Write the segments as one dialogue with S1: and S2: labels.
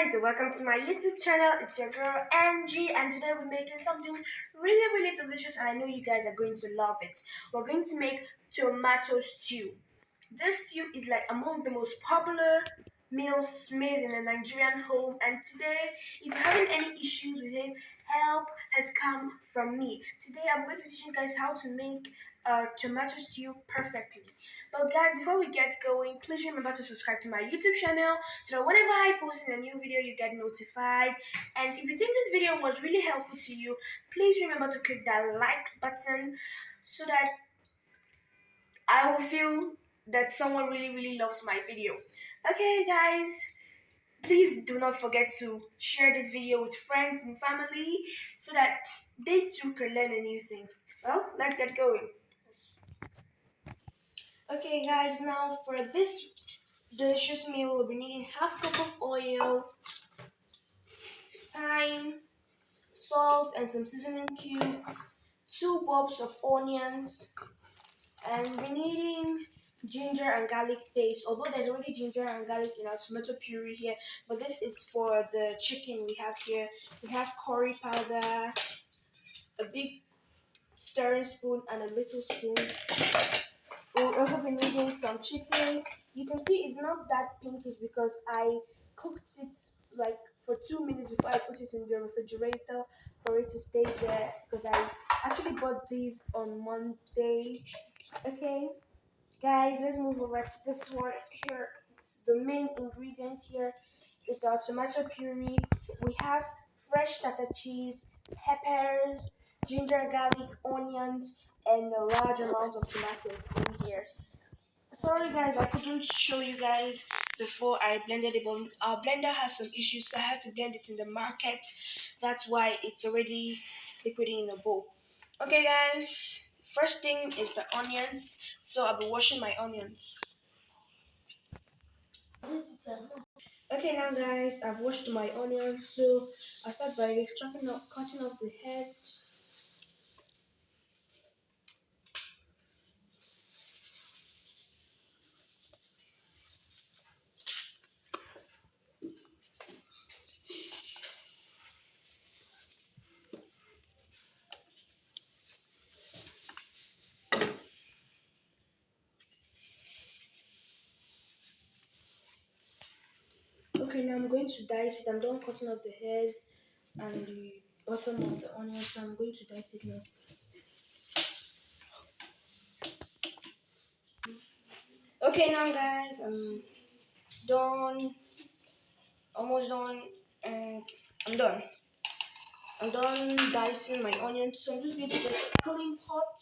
S1: guys, welcome to my YouTube channel. It's your girl Angie, and today we're making something really delicious, and I know you guys are going to love it. We're going to make tomato stew. This stew is like among the most popular meals made in a Nigerian home, and today, if you're having any issues with it, help has come from me. Today I'm going to teach you guys how to make tomato stew perfectly. But guys, before we get going, please remember to subscribe to my YouTube channel so that whenever I post in a new video, you get notified. And if you think this video was really helpful to you, please remember to click that like button so that I will feel that someone really loves my video. Okay, guys, please do not forget to share this video with friends and family so that they too can learn a new thing. Well, let's get going. Okay, guys, now for this delicious meal, we'll be needing half cup of oil, thyme, salt, and some seasoning cube, two bulbs of onions, and we're needing ginger and garlic paste. Although there's already ginger and garlic in our tomato puree here, but this is for the chicken we have here. We have curry powder, a big stirring spoon, and a little spoon. We'll also be needing some chicken. You can see it's not that pinkish because I cooked it like for 2 minutes before I put it in the refrigerator for it to stay there because I actually bought these on Monday. Okay, guys, let's move over to this one here. The main ingredient here is our tomato puree. We have fresh tartar cheese, peppers, ginger, garlic, onions, and a large amount of tomatoes in here. Sorry guys, I couldn't show you guys before I blended it, but our blender has some issues, so I had to blend it in the market. That's why it's already liquidy in a bowl. Okay guys, first thing is the onions. So I'll be washing my onions. Okay now guys, I've washed my onions, so I'll start by cutting off the head. Okay, now I'm going to dice it. I'm done cutting off the head and the bottom of the onion, so I'm going to dice it now. Okay, now guys, I'm done, almost done, and I'm done. I'm done dicing my onions, so I'm just going to get a cooling pot,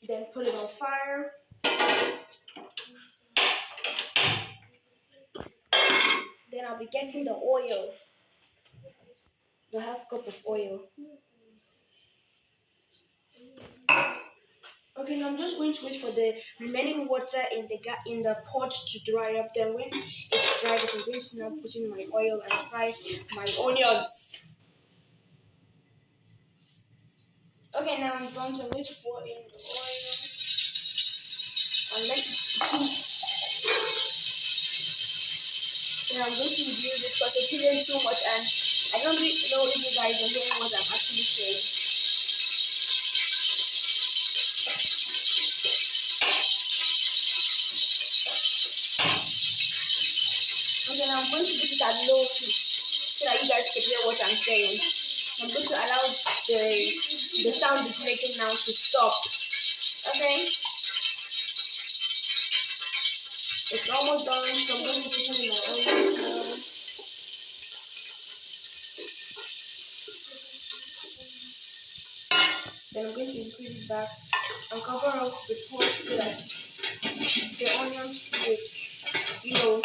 S1: then put it on fire. Then I'll be getting the oil, the half cup of oil. Okay, now I'm just going to wait for the remaining water in the pot to dry up. Then when it's dried up, I'm going to now put in my oil and fry my onions. Okay, now I'm done. So I'm going to pour in the oil and let it heat. Then I'm going to reduce it because it's heating too much, and I don't really know if you guys are hearing what I'm actually saying. And then I'm going to put it at low heat so that you guys can hear what I'm saying. I'm going to allow the sound it's making now to stop. Okay? It's almost done, so I'm going to put it in my oil. Then I'm going to increase it back and cover up the pot so that the onions will,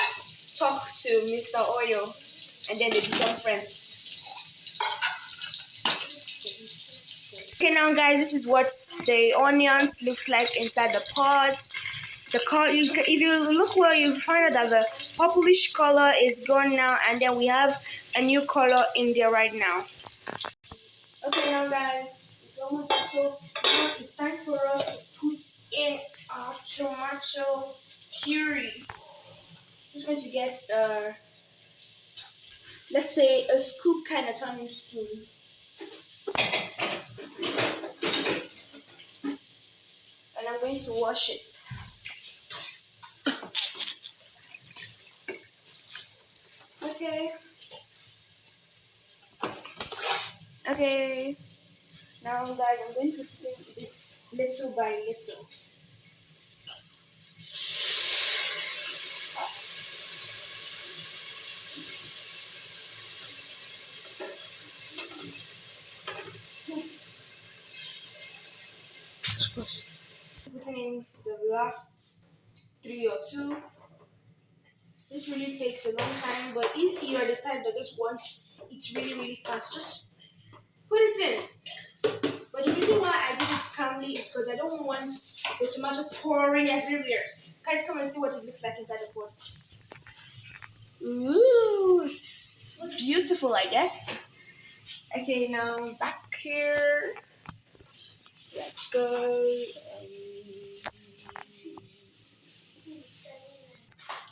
S1: talk to Mr. Oil and then they become friends. Okay, now guys, this is what the onions looks like inside the pot. The color, if you look well, you find out that the purplish color is gone now, and then we have a new color in there right now. Okay, now guys, it's almost so now it's time for us to put in our tomato puree. Just going to get let's say a scoop kind of turning spoon, and I'm going to wash it. Okay. Okay. Now guys, I'm going to put in this little by little. Putting in the last three or two. This really takes a long time, but if you are the type that just wants it really, really fast, just put it in. But the reason why I did it calmly is because I don't want the tomato pouring everywhere. Guys, come and see what it looks like inside the pot. Ooh, it's beautiful, I guess. Okay, now back here. Let's go.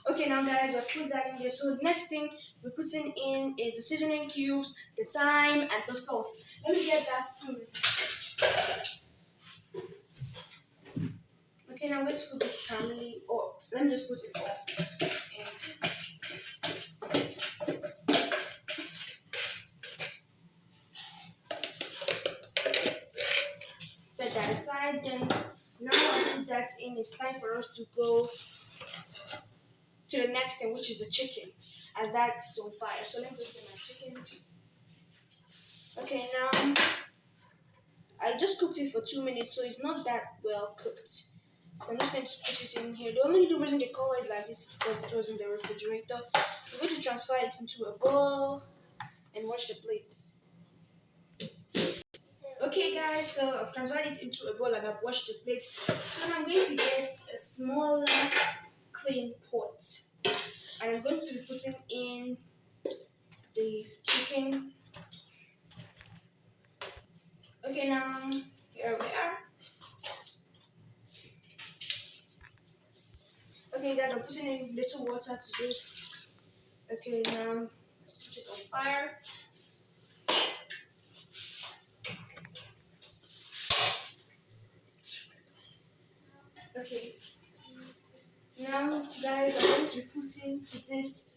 S1: Okay, now guys, we've put that in there. So the next thing we're putting in is the seasoning cubes, the thyme, and the salt. Let me get that spoon. Okay, now let's put this calmly. Oh, let me just put it all in. Set that aside. Then now I put that in. It's time for us to go to the next thing, which is the chicken, as that's on fire. So let me just get my chicken. Okay, now I just cooked it for 2 minutes, so it's not that well cooked. So I'm just going to put it in here. The only reason the color is like this is because it was in the refrigerator. I'm going to transfer it into a bowl and wash the plate. Okay guys, so I've transferred it into a bowl and I've washed the plate. So now I'm going to get a smaller clean pot. And I'm going to be putting in the chicken. Okay, now here we are. Okay guys, I'm putting in little water to this. Okay, now put it on fire. Okay, now guys, I'm going to be putting to this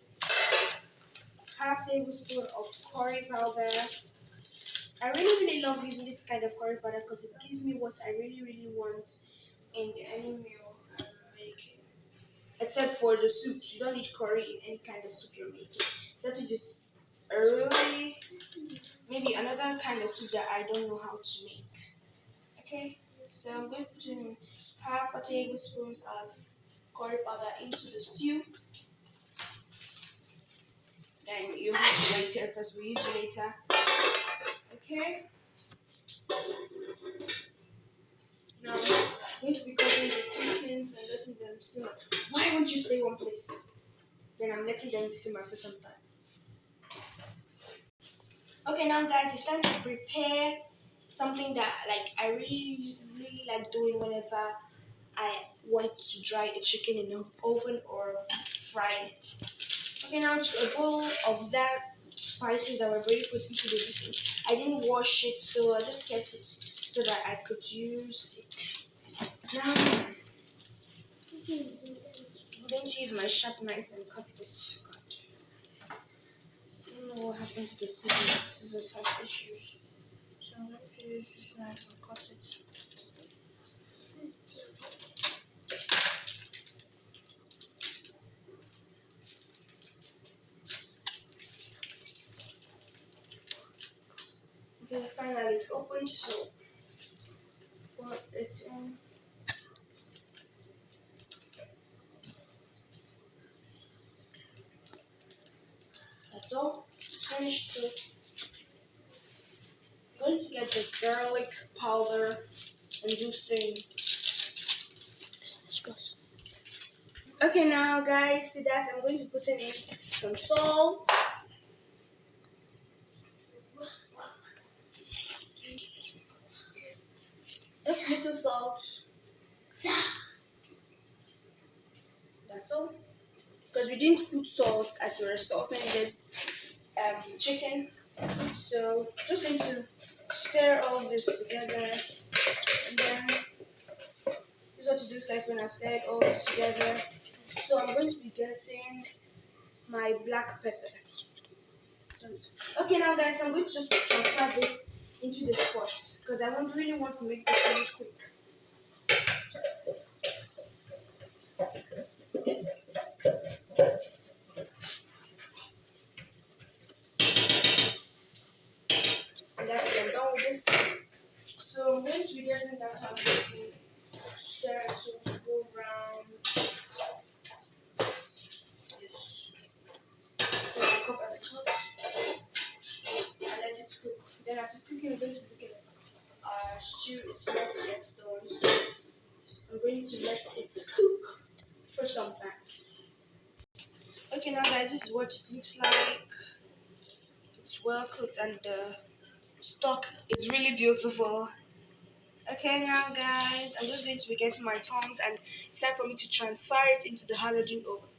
S1: half tablespoon of curry powder. I really love using this kind of curry powder because it gives me what I really want in any meal I'm making. Except for the soups, you don't need curry in any kind of soup you're making. Except if it's really maybe another kind of soup that I don't know how to make. Okay, so I'm going to put in half a tablespoon of curry powder into the stew. Then you have to wait here because we use it later. Okay. Now I'm going to be covering the curtains and letting them simmer. Why won't you stay one place? Then I'm letting them simmer for some time. Okay, now guys, it's time to prepare something that I really like doing whenever I want to dry a chicken in the oven or fry it. Okay, now to a bowl of that spices that were already put into the dish. I didn't wash it, so I just kept it so that I could use it. Now I'm going to use my sharp knife and cut this. God, I don't know what happened to the scissors. Scissors has issues. So I'm going to use this knife and cut it. Okay, finally it's open, so put it in. That's all. It's finished. So I'm going to get the garlic powder and do same. Okay, now guys, to that I'm going to put in some salt. Just little salt. That's all. because we didn't put salt as we were saucing this chicken. So just going to stir all this together, and then this is what it looks like when I've stirred all together. So I'm going to be getting my black pepper. Okay, now guys, I'm going to just transfer this into the pot because I won't really want to make this really quick. And that's it. I'm done with this. So I'm going to be getting that out of the stir it so to go around this. Then I cup at the top and let it cook. Then after cooking, I'm going to cook it. Stew it's not yet done, so I'm going to let it cook for some time. Okay, now guys, this is what it looks like. It's well cooked and the stock is really beautiful. Okay, now guys, I'm just going to be getting my tongs and it's time for me to transfer it into the halogen oven.